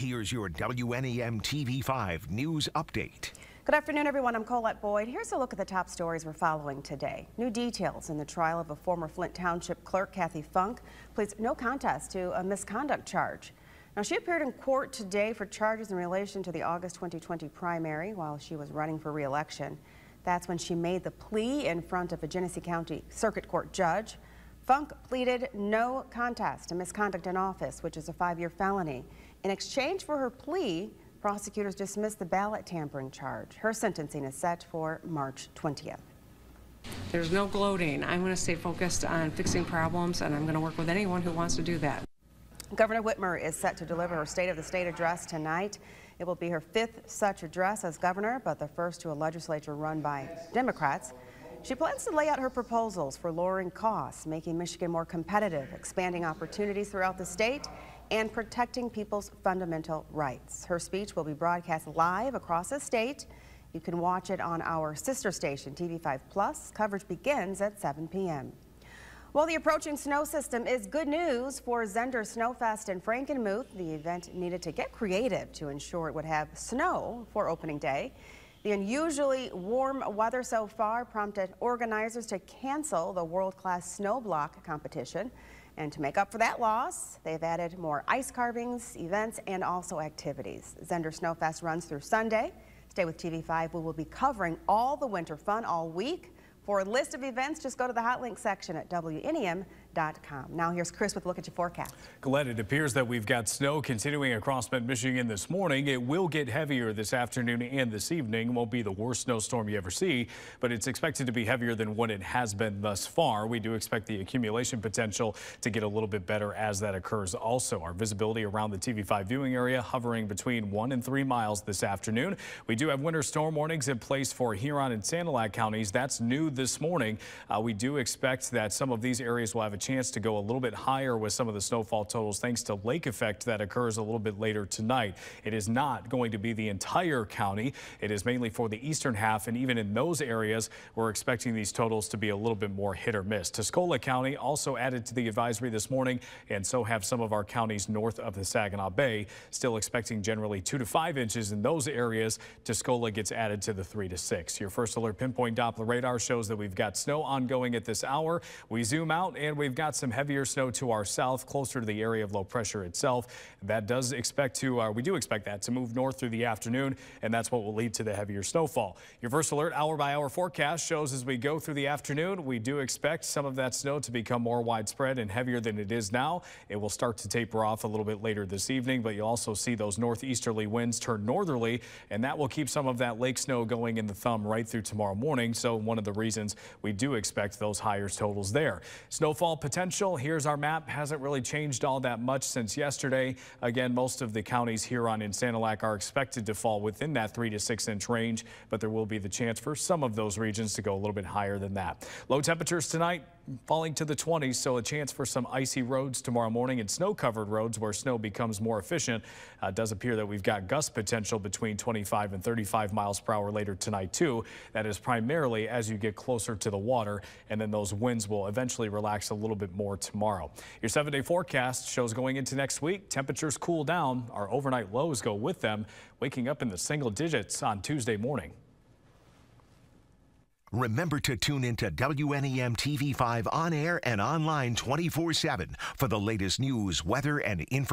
here's your WNEM TV5 news update. Good afternoon, everyone. I'm Colette Boyd. Here's a look at the top stories we're following today. New details in the trial of a former Flint Township clerk, Kathy Funk, pleads no contest to a misconduct charge. Now, she appeared in court today for charges in relation to the August 2020 primary while she was running for re-election. That's when she made the plea in front of a Genesee County Circuit Court judge. Funk pleaded no contest to misconduct in office, which is a 5-year felony. In exchange for her plea, prosecutors dismissed the ballot tampering charge. Her sentencing is set for March 20th. There's no gloating. I'm going to stay focused on fixing problems, and I'm going to work with anyone who wants to do that. Governor Whitmer is set to deliver her State of the State address tonight. It will be her 5th such address as governor, but the first to a legislature run by Democrats. She plans to lay out her proposals for lowering costs, making Michigan more competitive, expanding opportunities throughout the state, and protecting people's fundamental rights. Her speech will be broadcast live across the state. You can watch it on our sister station, TV5 Coverage begins at 7 p.m. Well, the approaching snow system is good news for Zender Snowfest in Frankenmuth. The event needed to get creative to ensure it would have snow for opening day. The unusually warm weather so far prompted organizers to cancel the world-class snow block competition. And to make up for that loss, they've added more ice carvings, events, and also activities. Zender Snowfest runs through Sunday. Stay with TV5. We will be covering all the winter fun all week. For a list of events, just go to the hot link section at WNEM.com. Now here's Chris with a look at your forecast. Colette, it appears that we've got snow continuing across mid-Michigan this morning. It will get heavier this afternoon and this evening. It won't be the worst snowstorm you ever see, but it's expected to be heavier than what it has been thus far. We do expect the accumulation potential to get a little bit better as that occurs. Also, our visibility around the TV5 viewing area hovering between 1 and 3 miles this afternoon. We do have winter storm warnings in place for Huron and Sanilac counties. That's new this morning. We do expect that some of these areas will have a chance to go a little bit higher with some of the snowfall totals thanks to lake effect that occurs a little bit later tonight. It is not going to be the entire county. It is mainly for the eastern half, and even in those areas we're expecting these totals to be a little bit more hit or miss. Tuscola County also added to the advisory this morning, and so have some of our counties north of the Saginaw Bay. Still expecting generally 2 to 5 inches in those areas. Tuscola gets added to the 3 to 6. Your first alert pinpoint Doppler radar shows that we've got snow ongoing at this hour. We zoom out and we've got some heavier snow to our south, closer to the area of low pressure itself. That does expect to, we do expect that to move north through the afternoon, and that's what will lead to the heavier snowfall. Your first alert hour by hour forecast shows as we go through the afternoon, we do expect some of that snow to become more widespread and heavier than it is now. It will start to taper off a little bit later this evening, but you'll also see those northeasterly winds turn northerly, and that will keep some of that lake snow going in the thumb right through tomorrow morning. So one of the reasons we do expect those higher totals there. Snowfall potential, here's our map. Hasn't really changed all that much since yesterday. Again, most of the counties Huron and Sanilac are expected to fall within that 3 to 6 inch range, but there will be the chance for some of those regions to go a little bit higher than that. Low temperatures tonight falling to the 20s, so a chance for some icy roads tomorrow morning and snow-covered roads where snow becomes more efficient. It does appear that we've got gust potential between 25 and 35 miles per hour later tonight too. That is primarily as you get closer to the water, and then those winds will eventually relax a little bit more tomorrow. Your 7-day forecast shows going into next week, temperatures cool down. Our overnight lows go with them, waking up in the single digits on Tuesday morning. Remember to tune into WNEM TV5 on air and online 24/7 for the latest news, weather, and information.